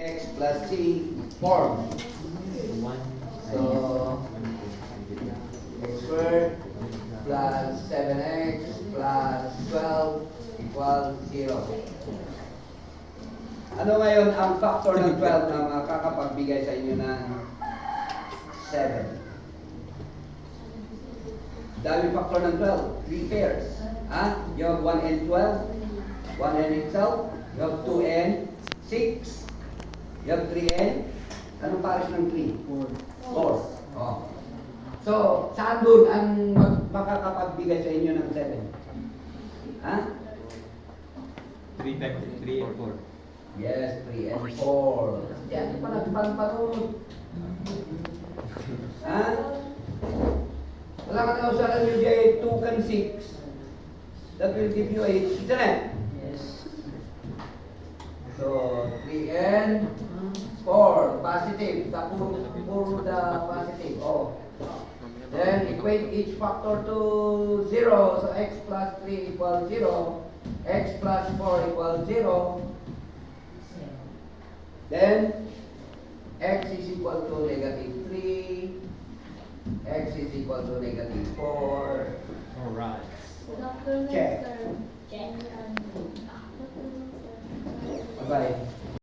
x plus c form. So, x squared plus 7x plus 12 equals 0. Ano ngayon ang factor ng 12 na makakapagbigay sa inyo ng 7? Dami factor ng 12, 3 pairs. You have 1 and 12, 1 and itself, you have 2 and 6, you have 3 and, anong pares ng 3? 4. Oh. So, saan doon ang makakapagbigay sa inyo ng 7? 3 times 3 and 4. Yes, 3 and 4. Yan, pa nagpanpanod. Wala ka na usalan nyo dyan 2 and 6. That will give you 8, isn't it? Yes. So, 3 and 4, positive. Puro the positive. Oh. Then, equate each factor to 0. So, x plus 3 equals 0. X plus 4 equals 0. Then, x is equal to negative 3. X is equal to negative 4. Alright. Check. Check. Bye-bye.